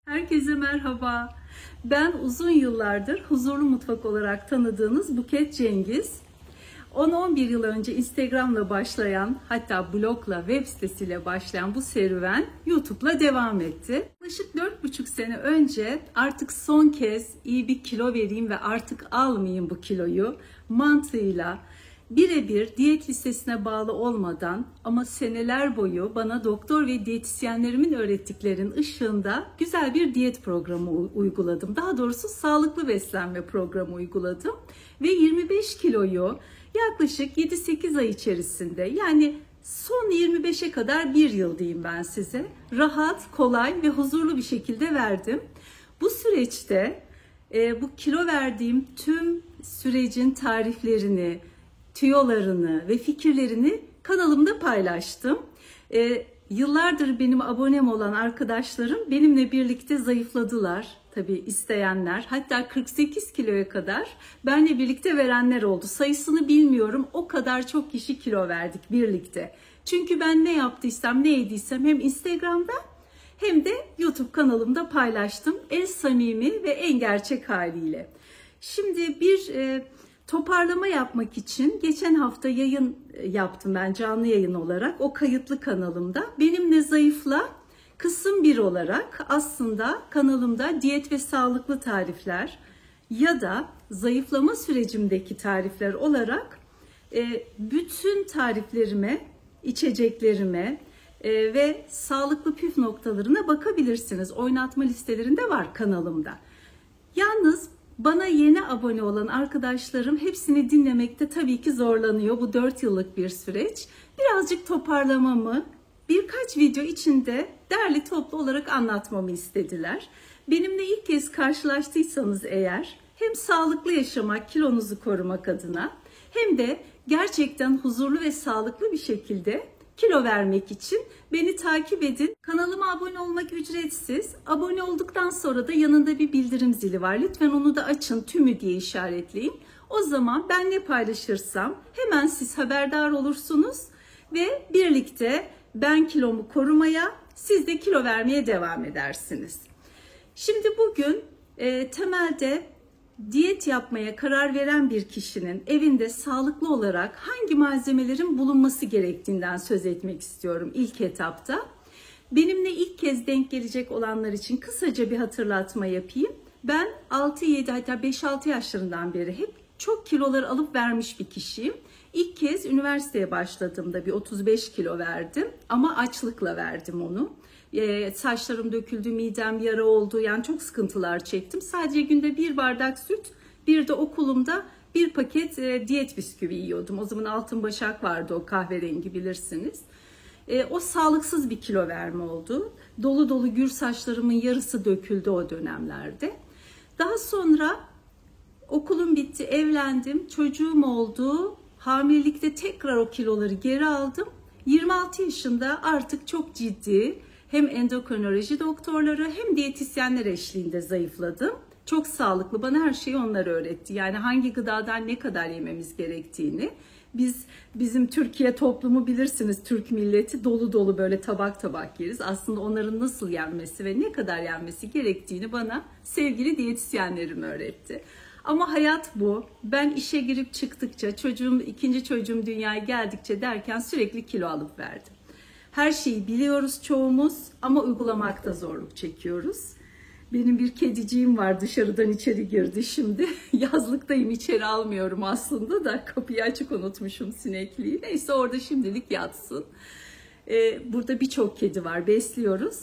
Herkese merhaba. Ben uzun yıllardır Huzurlu Mutfak olarak tanıdığınız Buket Cengiz. 10-11 yıl önce Instagram'la başlayan, hatta blogla, web sitesiyle başlayan bu serüven YouTube'la devam etti. Yaklaşık 4,5 sene önce artık son kez iyi bir kilo vereyim ve artık almayayım bu kiloyu mantığıyla birebir diyet listesine bağlı olmadan ama seneler boyu bana doktor ve diyetisyenlerimin öğrettiklerinin ışığında güzel bir diyet programı uyguladım. Daha doğrusu sağlıklı beslenme programı uyguladım ve 25 kiloyu yaklaşık 7-8 ay içerisinde, yani son 25'e kadar bir yıl diyeyim ben size, rahat, kolay ve huzurlu bir şekilde verdim. Bu süreçte bu kilo verdiğim tüm sürecin tariflerini, tüyolarını ve fikirlerini kanalımda paylaştım. Yıllardır benim abonem olan arkadaşlarım benimle birlikte zayıfladılar. Tabii isteyenler, hatta 48 kiloya kadar benimle birlikte verenler oldu. Sayısını bilmiyorum, o kadar çok kişi kilo verdik birlikte. Çünkü ben ne yaptıysam, ne yediysem hem Instagram'da hem de YouTube kanalımda paylaştım. En samimi ve en gerçek haliyle. Şimdi bir toparlama yapmak için geçen hafta yayın yaptım ben, canlı yayın olarak o kayıtlı kanalımda. Benimle Zayıfla kısım 1 olarak aslında kanalımda diyet ve sağlıklı tarifler ya da zayıflama sürecimdeki tarifler olarak bütün tariflerime, içeceklerime ve sağlıklı püf noktalarına bakabilirsiniz. Oynatma listelerinde var kanalımda. Yalnız bana yeni abone olan arkadaşlarım hepsini dinlemekte tabii ki zorlanıyor. Bu 4 yıllık bir süreç. Birazcık toparlamamı birkaç video içinde derli toplu olarak anlatmamı istediler. Benimle ilk kez karşılaştıysanız eğer, hem sağlıklı yaşamak, kilonuzu korumak adına hem de gerçekten huzurlu ve sağlıklı bir şekilde kilo vermek için beni takip edin. Kanalıma abone olmak ücretsiz. Abone olduktan sonra da yanında bir bildirim zili var. Lütfen onu da açın, tümü diye işaretleyin. O zaman ben ne paylaşırsam hemen siz haberdar olursunuz ve birlikte ben kilomu korumaya, siz de kilo vermeye devam edersiniz. Şimdi bugün temelde diyet yapmaya karar veren bir kişinin evinde sağlıklı olarak hangi malzemelerin bulunması gerektiğinden söz etmek istiyorum ilk etapta. Benimle ilk kez denk gelecek olanlar için kısaca bir hatırlatma yapayım. Ben 6-7 hatta 5-6 yaşlarından beri hep çok kiloları alıp vermiş bir kişiyim. İlk kez üniversiteye başladığımda bir 35 kilo verdim ama açlıkla verdim onu. Saçlarım döküldü, midem yara oldu, yani çok sıkıntılar çektim. Sadece günde bir bardak süt, bir de okulumda bir paket diyet bisküvi yiyordum. O zaman altın başak vardı, o kahverengi, bilirsiniz. O sağlıksız bir kilo verme oldu. Dolu dolu gür saçlarımın yarısı döküldü o dönemlerde. Daha sonra okulum bitti, evlendim, çocuğum oldu. Hamilelikte tekrar o kiloları geri aldım. 26 yaşında artık çok ciddi hem endokrinoloji doktorları hem diyetisyenler eşliğinde zayıfladım. Çok sağlıklı, bana her şeyi onlar öğretti. Yani hangi gıdadan ne kadar yememiz gerektiğini. Bizim Türkiye toplumu bilirsiniz, Türk milleti dolu dolu böyle tabak tabak yeriz. Aslında onların nasıl yenmesi ve ne kadar yenmesi gerektiğini bana sevgili diyetisyenlerim öğretti. Ama hayat bu. Ben işe girip çıktıkça, ikinci çocuğum dünyaya geldikçe derken sürekli kilo alıp verdim. Her şeyi biliyoruz çoğumuz ama uygulamakta zorluk çekiyoruz. Benim bir kediciğim var, dışarıdan içeri girdi şimdi. Yazlıktayım, içeri almıyorum aslında da kapıyı açık unutmuşum sinekliği. Neyse, orada şimdilik yatsın. Burada birçok kedi var, besliyoruz.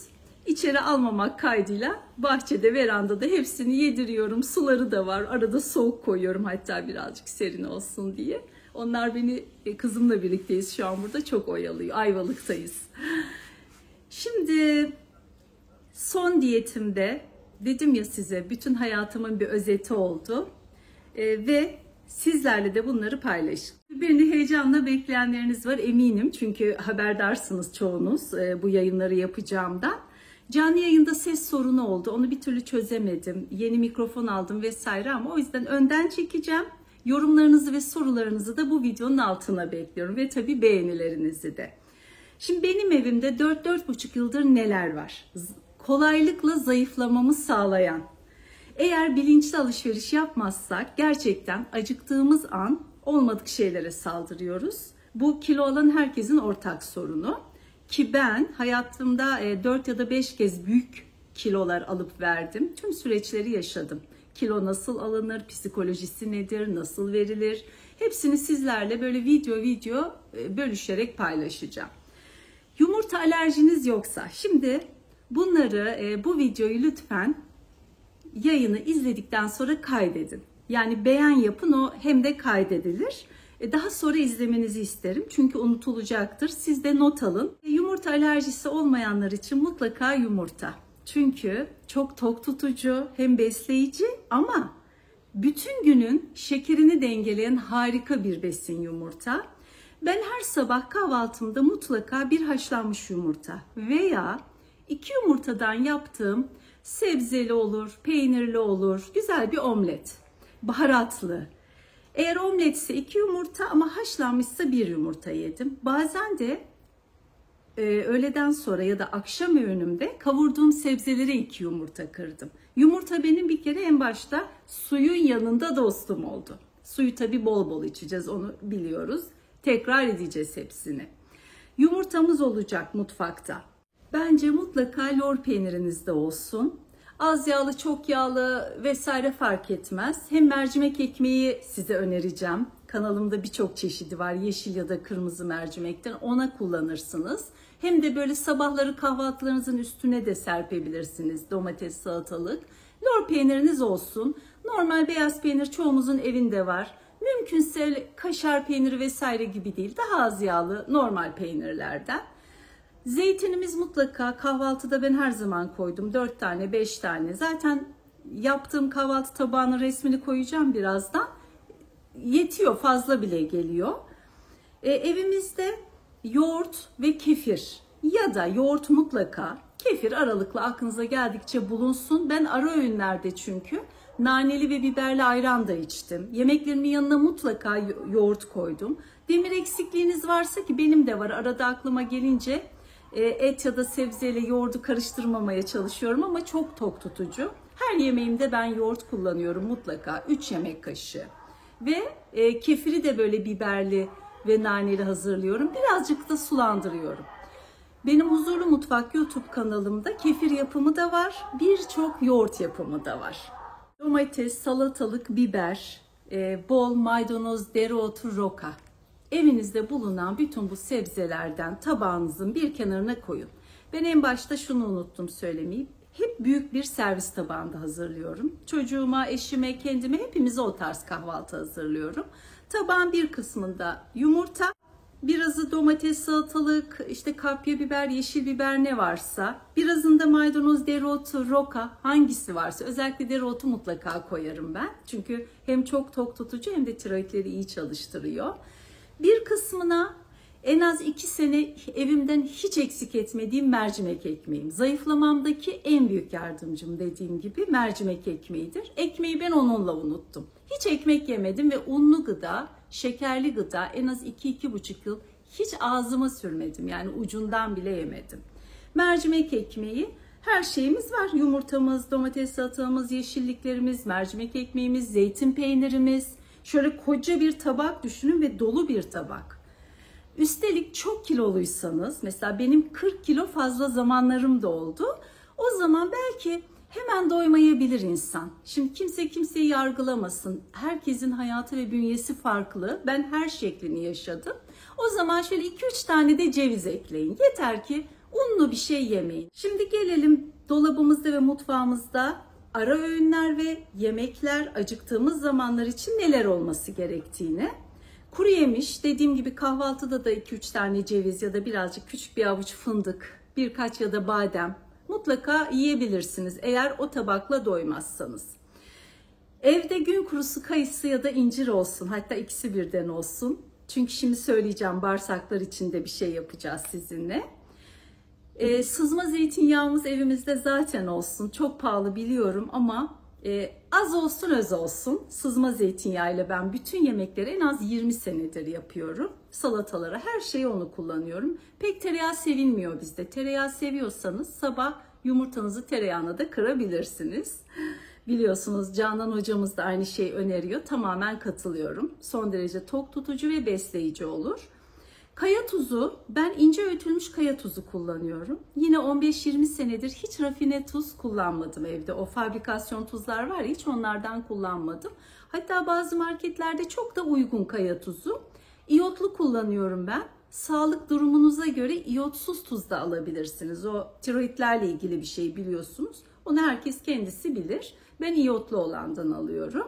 İçeri almamak kaydıyla bahçede, verandada hepsini yediriyorum. Suları da var. Arada soğuk koyuyorum, hatta birazcık serin olsun diye. Onlar beni, kızımla birlikteyiz şu an burada, çok oyalıyor. Ayvalık'tayız. Şimdi son diyetimde dedim ya size, bütün hayatımın bir özeti oldu. Ve sizlerle de bunları paylaşın. Beni heyecanla bekleyenleriniz var eminim. Çünkü haberdarsınız çoğunuz bu yayınları yapacağımdan. Canlı yayında ses sorunu oldu. Onu bir türlü çözemedim. Yeni mikrofon aldım vesaire, ama o yüzden önden çekeceğim. Yorumlarınızı ve sorularınızı da bu videonun altına bekliyorum. Ve tabii beğenilerinizi de. Şimdi benim evimde 4-4,5 yıldır neler var? kolaylıkla zayıflamamı sağlayan. Eğer bilinçli alışveriş yapmazsak gerçekten acıktığımız an olmadık şeylere saldırıyoruz. Bu kilo alan herkesin ortak sorunu. Ki ben hayatımda 4 ya da 5 kez büyük kilolar alıp verdim. Tüm süreçleri yaşadım. Kilo nasıl alınır, psikolojisi nedir, nasıl verilir? Hepsini sizlerle böyle video bölüşerek paylaşacağım. Yumurta alerjiniz yoksa, şimdi bunları, bu videoyu lütfen yayını izledikten sonra kaydedin. Yani beğen yapın, o hem de kaydedilir. Daha sonra izlemenizi isterim çünkü unutulacaktır. Siz de not alın. Yumurta alerjisi olmayanlar için mutlaka yumurta. Çünkü çok tok tutucu, hem besleyici ama bütün günün şekerini dengeleyen harika bir besin yumurta. Ben her sabah kahvaltımda mutlaka bir haşlanmış yumurta veya 2 yumurtadan yaptığım sebzeli olur, peynirli olur, güzel bir omlet, baharatlı. Eğer omletse 2 yumurta ama haşlanmışsa 1 yumurta yedim. Bazen de öğleden sonra ya da akşam öğünümde kavurduğum sebzelere 2 yumurta kırdım. Yumurta benim bir kere en başta suyun yanında dostum oldu. Suyu tabii bol bol içeceğiz, onu biliyoruz. Tekrar edeceğiz hepsini. Yumurtamız olacak mutfakta. Bence mutlaka lor peyniriniz de olsun. Az yağlı, çok yağlı vesaire fark etmez. Hem mercimek ekmeği size önereceğim. Kanalımda birçok çeşidi var. Yeşil ya da kırmızı mercimekten, ona kullanırsınız. Hem de böyle sabahları kahvaltılarınızın üstüne de serpebilirsiniz. Domates, salatalık. Lor peyniriniz olsun. Normal beyaz peynir çoğumuzun evinde var. Mümkünse kaşar peyniri vesaire gibi değil. Daha az yağlı normal peynirlerden. Zeytinimiz mutlaka kahvaltıda ben her zaman koydum. 4 tane, 5 tane. Zaten yaptığım kahvaltı tabağının resmini koyacağım birazdan. Yetiyor, fazla bile geliyor. Evimizde yoğurt ve kefir ya da yoğurt mutlaka, kefir aralıklı aklınıza geldikçe bulunsun. Ben ara öğünlerde çünkü naneli ve biberli ayran da içtim. Yemeklerimin yanına mutlaka yoğurt koydum. Demir eksikliğiniz varsa, ki benim de var, arada aklıma gelince et ya da sebzeyle yoğurdu karıştırmamaya çalışıyorum ama çok tok tutucu. Her yemeğimde ben yoğurt kullanıyorum mutlaka, 3 yemek kaşığı. Ve kefiri de böyle biberli ve naneli hazırlıyorum. Birazcık da sulandırıyorum. Benim Huzurlu Mutfak YouTube kanalımda kefir yapımı da var, birçok yoğurt yapımı da var. Domates, salatalık, biber, bol maydanoz, dereotu, roka. Evinizde bulunan bütün bu sebzelerden tabağınızın bir kenarına koyun. Ben en başta şunu unuttum söylemeyi. Hep büyük bir servis tabağında hazırlıyorum. Çocuğuma, eşime, kendime, hepimize o tarz kahvaltı hazırlıyorum. Tabağın bir kısmında yumurta, birazı domates, salatalık, işte kapya biber, yeşil biber ne varsa, birazında maydanoz, dereotu, roka, hangisi varsa, özellikle dereotu mutlaka koyarım ben. Çünkü hem çok tok tutucu hem de tiroidleri iyi çalıştırıyor. Bir kısmına en az 2 sene evimden hiç eksik etmediğim mercimek ekmeğim. Zayıflamamdaki en büyük yardımcım dediğim gibi mercimek ekmeğidir. Ekmeği ben onunla unuttum. Hiç ekmek yemedim ve unlu gıda, şekerli gıda en az 2-2,5 yıl hiç ağzıma sürmedim. Yani ucundan bile yemedim. Mercimek ekmeği, her şeyimiz var. Yumurtamız, domates salatamız, yeşilliklerimiz, mercimek ekmeğimiz, zeytin peynirimiz. Şöyle koca bir tabak düşünün ve dolu bir tabak. Üstelik çok kiloluysanız, mesela benim 40 kilo fazla zamanlarım da oldu. O zaman belki hemen doymayabilir insan. Şimdi kimse kimseyi yargılamasın. Herkesin hayatı ve bünyesi farklı. Ben her şeklini yaşadım. O zaman şöyle 2-3 tane de ceviz ekleyin. Yeter ki unlu bir şey yemeyin. Şimdi gelelim dolabımızda ve mutfağımızda ara öğünler ve yemekler, acıktığımız zamanlar için neler olması gerektiğine. Kuru yemiş, dediğim gibi kahvaltıda da 2-3 tane ceviz ya da birazcık küçük bir avuç fındık, birkaç ya da badem mutlaka yiyebilirsiniz eğer o tabakla doymazsanız. Evde gün kurusu kayısı ya da incir olsun, hatta ikisi birden olsun. Çünkü şimdi söyleyeceğim, bağırsaklar için de bir şey yapacağız sizinle. Sızma zeytinyağımız evimizde zaten olsun. Çok pahalı biliyorum ama az olsun öz olsun. Sızma zeytinyağıyla ben bütün yemekleri en az 20 senedir yapıyorum. Salatalara, her şeye onu kullanıyorum. Pek tereyağı sevilmiyor bizde. Tereyağı seviyorsanız sabah yumurtanızı tereyağına da kırabilirsiniz. Biliyorsunuz Canan hocamız da aynı şeyi öneriyor. Tamamen katılıyorum. Son derece tok tutucu ve besleyici olur. Kaya tuzu, ben ince öğütülmüş kaya tuzu kullanıyorum. Yine 15-20 senedir hiç rafine tuz kullanmadım evde. O fabrikasyon tuzlar var ya, hiç onlardan kullanmadım. Hatta bazı marketlerde çok da uygun kaya tuzu. İyotlu kullanıyorum ben. Sağlık durumunuza göre iyotsuz tuz da alabilirsiniz. O tiroidlerle ilgili bir şey biliyorsunuz. Onu herkes kendisi bilir. Ben iyotlu olandan alıyorum.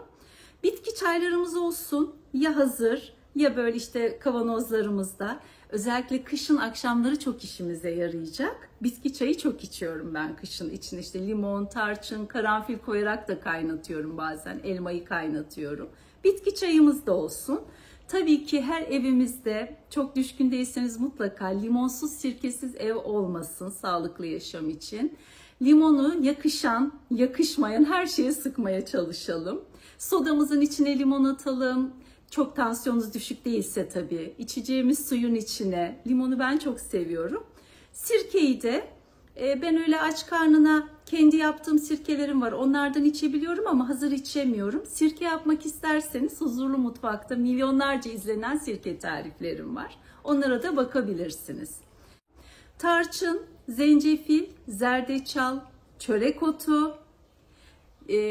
Bitki çaylarımız olsun, ya hazır ya böyle işte kavanozlarımızda. Özellikle kışın akşamları çok işimize yarayacak. Bitki çayı çok içiyorum ben kışın. İçine işte limon, tarçın, karanfil koyarak da kaynatıyorum bazen. Elmayı kaynatıyorum. Bitki çayımız da olsun. Tabii ki her evimizde, çok düşkün değilseniz mutlaka limonsuz, sirkesiz ev olmasın sağlıklı yaşam için. Limonu yakışan, yakışmayan her şeye sıkmaya çalışalım. Sodamızın içine limon atalım. Çok tansiyonunuz düşük değilse tabii. İçeceğimiz suyun içine. Limonu ben çok seviyorum. Sirkeyi de ben öyle aç karnına kendi yaptığım sirkelerim var. Onlardan içebiliyorum ama hazır içemiyorum. Sirke yapmak isterseniz Huzurlu Mutfak'ta milyonlarca izlenen sirke tariflerim var. Onlara da bakabilirsiniz. Tarçın, zencefil, zerdeçal, çörek otu,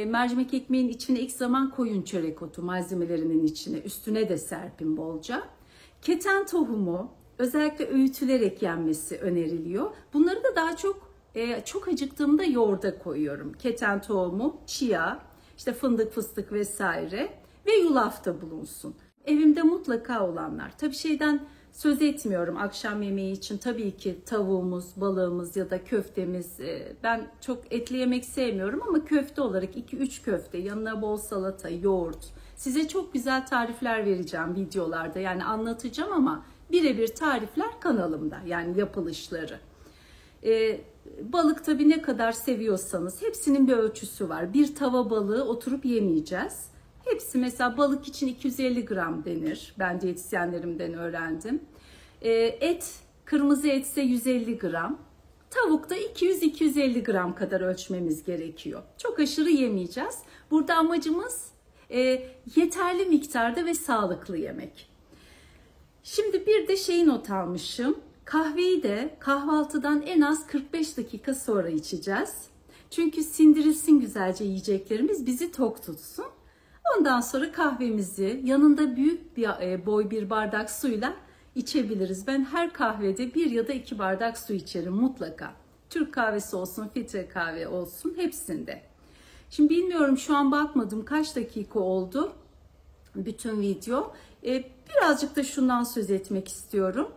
mercimek ekmeğin içine ilk zaman koyun çörek otu malzemelerinin içine. Üstüne de serpin bolca. Keten tohumu özellikle öğütülerek yenmesi öneriliyor. Bunları da daha çok acıktığımda yoğurda koyuyorum. Keten tohumu, chia, işte fındık, fıstık vesaire ve yulafta bulunsun. Evimde mutlaka olanlar. Tabii şeyden söz etmiyorum akşam yemeği için. Tabii ki tavuğumuz, balığımız ya da köftemiz. Ben çok etli yemek sevmiyorum ama köfte olarak 2-3 köfte, yanına bol salata, yoğurt. Size çok güzel tarifler vereceğim videolarda. Yani anlatacağım ama birebir tarifler kanalımda. Yani yapılışları. Balık tabii ne kadar seviyorsanız hepsinin bir ölçüsü var. Bir tava balığı oturup yemeyeceğiz. Hepsi mesela balık için 250 gram denir. Ben diyetisyenlerimden öğrendim. Kırmızı etse 150 gram. Tavukta 200-250 gram kadar ölçmemiz gerekiyor. Çok aşırı yemeyeceğiz. Burada amacımız yeterli miktarda ve sağlıklı yemek. Şimdi bir de şeyi not almışım. Kahveyi de kahvaltıdan en az 45 dakika sonra içeceğiz. Çünkü sindirilsin güzelce yiyeceklerimiz, bizi tok tutsun. Ondan sonra kahvemizi yanında büyük bir boy bir bardak suyla içebiliriz. Ben her kahvede 1 ya da 2 bardak su içerim mutlaka. Türk kahvesi olsun, filtre kahve olsun, hepsinde. Şimdi bilmiyorum, şu an bakmadım kaç dakika oldu bütün video. Birazcık da şundan söz etmek istiyorum.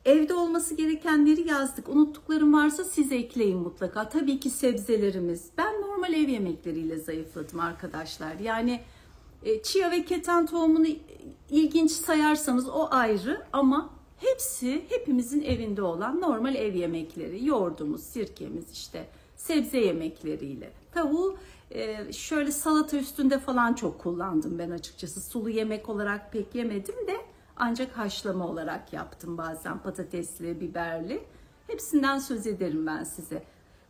Evde olması gerekenleri yazdık. Unuttuklarım varsa siz ekleyin mutlaka. Tabii ki sebzelerimiz. Ben normal ev yemekleriyle zayıfladım arkadaşlar. Yani chia ve keten tohumunu ilginç sayarsanız o ayrı ama hepsi hepimizin evinde olan normal ev yemekleri. Yoğurdumuz, sirkemiz, işte sebze yemekleriyle. Tavuğu şöyle salata üstünde falan çok kullandım ben açıkçası. Sulu yemek olarak pek yemedim de ancak haşlama olarak yaptım bazen, patatesli, biberli. Hepsinden söz ederim ben size.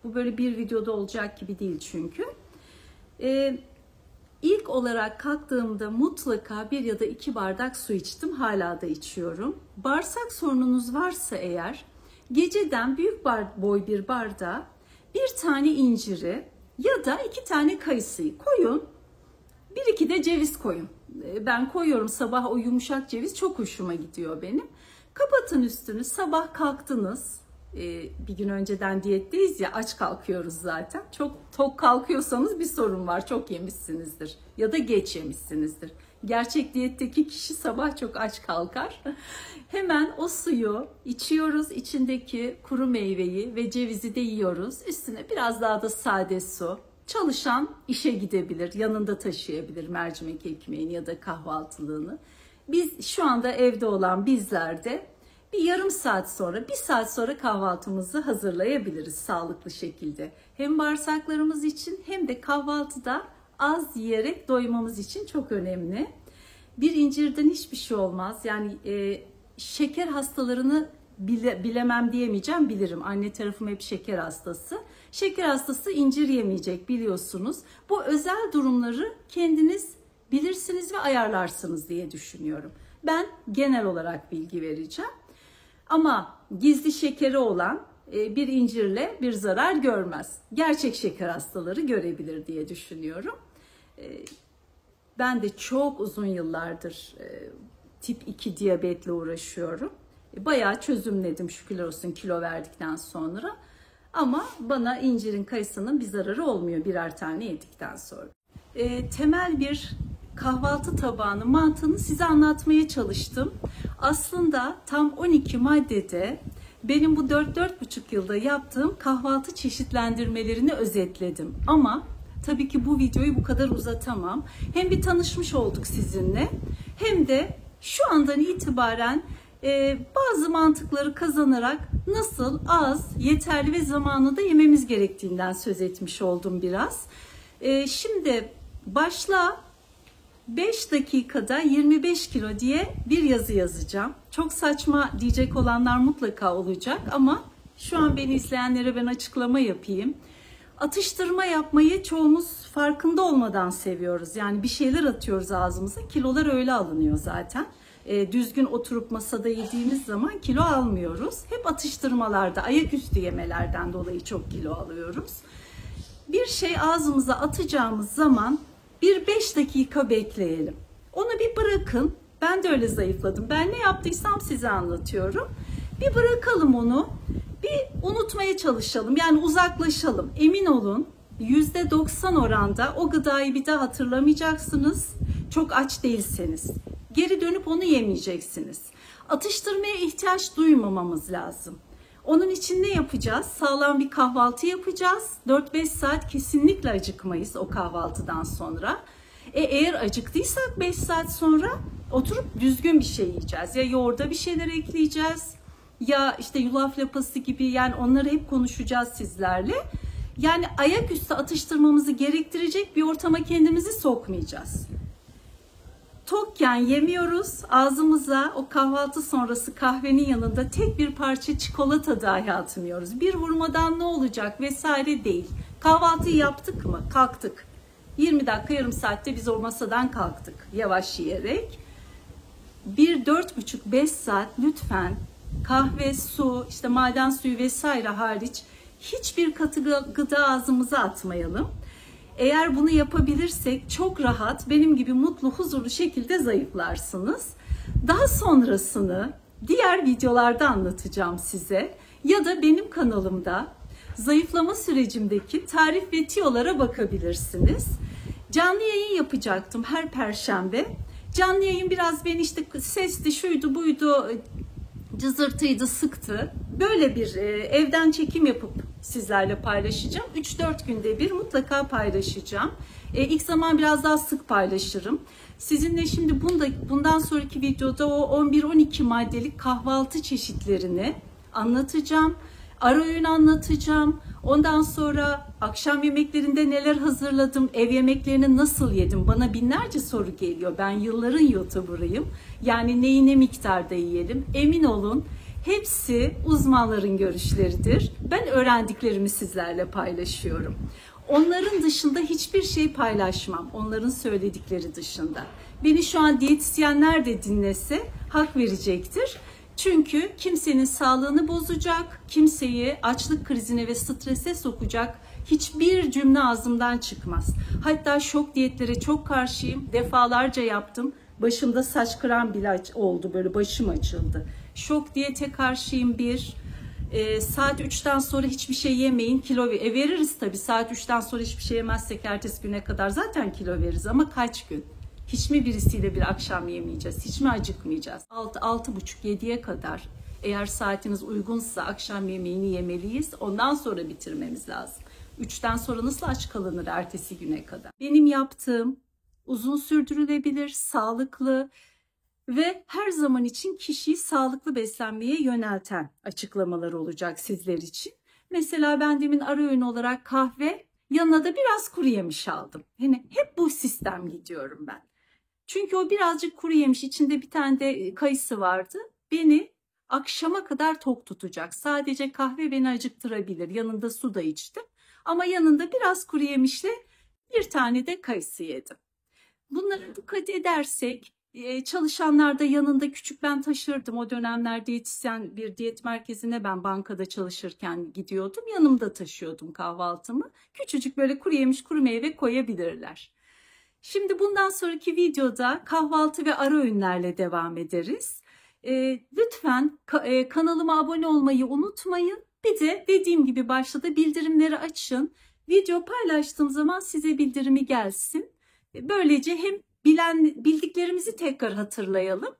Bu böyle bir videoda olacak gibi değil çünkü. İlk olarak kalktığımda mutlaka 1 ya da 2 bardak su içtim. Hala da içiyorum. Bağırsak sorununuz varsa eğer geceden büyük boy bir bardağa 1 tane inciri ya da 2 tane kayısıyı koyun. 1-2 de ceviz koyun. Ben koyuyorum sabah, o yumuşak ceviz çok hoşuma gidiyor benim. Kapatın üstünü, sabah kalktınız. Bir gün önceden diyetteyiz ya, aç kalkıyoruz zaten. Çok tok kalkıyorsanız bir sorun var, çok yemişsinizdir ya da geç yemişsinizdir. Gerçek diyetteki kişi sabah çok aç kalkar. Hemen o suyu içiyoruz, içindeki kuru meyveyi ve cevizi de yiyoruz. Üstüne biraz daha da sade su. Çalışan işe gidebilir, yanında taşıyabilir mercimek ekmeğini ya da kahvaltılığını. Biz şu anda evde olan bizler de bir yarım saat sonra, 1 saat sonra kahvaltımızı hazırlayabiliriz sağlıklı şekilde. Hem bağırsaklarımız için hem de kahvaltıda az yiyerek doymamız için çok önemli. Bir incirden hiçbir şey olmaz. Yani şeker hastalarını bilemem diyemeyeceğim, bilirim. Anne tarafım hep şeker hastası. Şeker hastası incir yemeyecek, biliyorsunuz. Bu özel durumları kendiniz bilirsiniz ve ayarlarsınız diye düşünüyorum. Ben genel olarak bilgi vereceğim. Ama gizli şekeri olan bir incirle bir zarar görmez. Gerçek şeker hastaları görebilir diye düşünüyorum. Ben de çok uzun yıllardır tip 2 diyabetle uğraşıyorum. Bayağı çözümledim şükürler olsun kilo verdikten sonra. Ama bana incirin, kayısının bir zararı olmuyor birer tane yedikten sonra. Temel bir kahvaltı tabağını, mantığını size anlatmaya çalıştım. Aslında tam 12 maddede benim bu 4-4,5 yılda yaptığım kahvaltı çeşitlendirmelerini özetledim. Ama tabii ki bu videoyu bu kadar uzatamam. Hem bir tanışmış olduk sizinle, hem de şu andan itibaren bazı mantıkları kazanarak nasıl az, yeterli ve zamanında yememiz gerektiğinden söz etmiş oldum biraz. Şimdi başla 5 dakikada 25 kilo diye bir yazı yazacağım. Çok saçma diyecek olanlar mutlaka olacak ama şu an beni izleyenlere ben açıklama yapayım. Atıştırma yapmayı çoğumuz farkında olmadan seviyoruz. Yani bir şeyler atıyoruz ağzımıza, kilolar öyle alınıyor zaten. Düzgün oturup masada yediğimiz zaman kilo almıyoruz. Hep atıştırmalarda, ayaküstü yemelerden dolayı çok kilo alıyoruz. Bir şey ağzımıza atacağımız zaman bir 5 dakika bekleyelim. Onu bir bırakın. Ben de öyle zayıfladım. Ben ne yaptıysam size anlatıyorum. Bir bırakalım onu. Bir unutmaya çalışalım. Yani uzaklaşalım. Emin olun %90 oranda o gıdayı bir daha hatırlamayacaksınız. Çok aç değilseniz. Geri dönüp onu yemeyeceksiniz. Atıştırmaya ihtiyaç duymamamız lazım. Onun için ne yapacağız? Sağlam bir kahvaltı yapacağız. 4-5 saat kesinlikle acıkmayız o kahvaltıdan sonra. Eğer acıktıysak 5 saat sonra oturup düzgün bir şey yiyeceğiz. Ya yoğurda bir şeyler ekleyeceğiz. Ya işte yulaf lapası gibi, yani onları hep konuşacağız sizlerle. Yani ayaküstü atıştırmamızı gerektirecek bir ortama kendimizi sokmayacağız. Tokken yemiyoruz, ağzımıza o kahvaltı sonrası kahvenin yanında tek bir parça çikolata dahi atmıyoruz. Bir hurmadan ne olacak vesaire değil. Kahvaltıyı yaptık mı? Kalktık. 20 dakika, yarım saatte biz o masadan kalktık yavaş yiyerek. 4,5-5 saat lütfen kahve, su, işte maden suyu vesaire hariç hiçbir katı gıda ağzımıza atmayalım. Eğer bunu yapabilirsek çok rahat, benim gibi mutlu, huzurlu şekilde zayıflarsınız. Daha sonrasını diğer videolarda anlatacağım size. Ya da benim kanalımda zayıflama sürecimdeki tarif ve tiyolara bakabilirsiniz. Canlı yayın yapacaktım her perşembe. Canlı yayın biraz beni işte sesli, şuydu buydu, cızırtıydı, sıktı. Böyle bir evden çekim yapıp sizlerle paylaşacağım. 3-4 günde bir mutlaka paylaşacağım. İlk zaman biraz daha sık paylaşırım. Sizinle şimdi bundan sonraki videoda o 11-12 maddelik kahvaltı çeşitlerini anlatacağım. Ara öğün anlatacağım. Ondan sonra akşam yemeklerinde neler hazırladım, ev yemeklerini nasıl yedim? Bana binlerce soru geliyor. Ben yılların YouTuber'ıyım. Yani neyi ne miktarda yiyelim? Emin olun hepsi uzmanların görüşleridir. Ben öğrendiklerimi sizlerle paylaşıyorum. Onların dışında hiçbir şey paylaşmam. Onların söyledikleri dışında. Beni şu an diyetisyenler de dinlese hak verecektir. Çünkü kimsenin sağlığını bozacak, kimseyi açlık krizine ve strese sokacak hiçbir cümle ağzımdan çıkmaz. Hatta şok diyetlere çok karşıyım. Defalarca yaptım. Başımda saç kıran bile oldu. Böyle başım açıldı. Şok diyete karşıyım bir. Saat 3'ten sonra hiçbir şey yemeyin. Kilo veririz tabii. Saat 3'ten sonra hiçbir şey yemezsek ertesi güne kadar zaten kilo veririz. Ama kaç gün? Hiç mi birisiyle bir akşam yemeyeceğiz? Hiç mi acıkmayacağız? 6-6.30-7'ye kadar eğer saatiniz uygunsa akşam yemeğini yemeliyiz. Ondan sonra bitirmemiz lazım. 3'ten sonra nasıl aç kalınır ertesi güne kadar? Benim yaptığım uzun sürdürülebilir, sağlıklı ve her zaman için kişiyi sağlıklı beslenmeye yönelten açıklamalar olacak sizler için. Mesela ben demin ara öğün olarak kahve, yanına da biraz kuru yemiş aldım. Yani hep bu sistem gidiyorum ben. Çünkü o birazcık kuru yemiş, içinde bir tane de kayısı vardı. Beni akşama kadar tok tutacak. Sadece kahve beni acıktırabilir. Yanında su da içtim. Ama yanında biraz kuru yemişle bir tane de kayısı yedim. Bunlara dikkat edersek, çalışanlar da yanında küçük, ben taşırdım. O dönemler diyetisyen bir diyet merkezine ben bankada çalışırken gidiyordum. Yanımda taşıyordum kahvaltımı. Küçücük böyle kuru yemiş, kuru meyve koyabilirler. Şimdi bundan sonraki videoda kahvaltı ve ara öğünlerle devam ederiz. Lütfen kanalıma abone olmayı unutmayın. Bir de dediğim gibi başta da bildirimleri açın. Video paylaştığım zaman size bildirimi gelsin. Böylece hem bildiklerimizi tekrar hatırlayalım,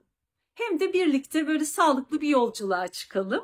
hem de birlikte böyle sağlıklı bir yolculuğa çıkalım.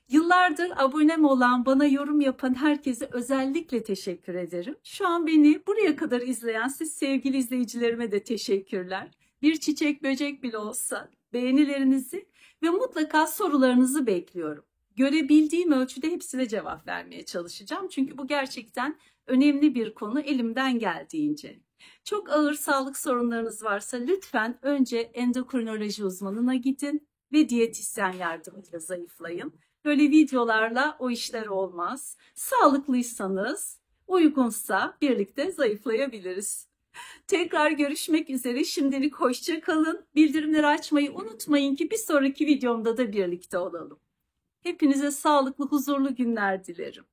Yıllardır abonem olan, bana yorum yapan herkese özellikle teşekkür ederim. Şu an beni buraya kadar izleyen siz sevgili izleyicilerime de teşekkürler. Bir çiçek böcek bile olsa beğenilerinizi ve mutlaka sorularınızı bekliyorum. Görebildiğim ölçüde hepsine cevap vermeye çalışacağım. Çünkü bu gerçekten önemli bir konu, elimden geldiğince. Çok ağır sağlık sorunlarınız varsa lütfen önce endokrinoloji uzmanına gidin ve diyetisyen yardımıyla zayıflayın. Böyle videolarla o işler olmaz. Sağlıklıysanız, uygunsa birlikte zayıflayabiliriz. Tekrar görüşmek üzere. Şimdilik hoşça kalın. Bildirimleri açmayı unutmayın ki bir sonraki videomda da birlikte olalım. Hepinize sağlıklı, huzurlu günler dilerim.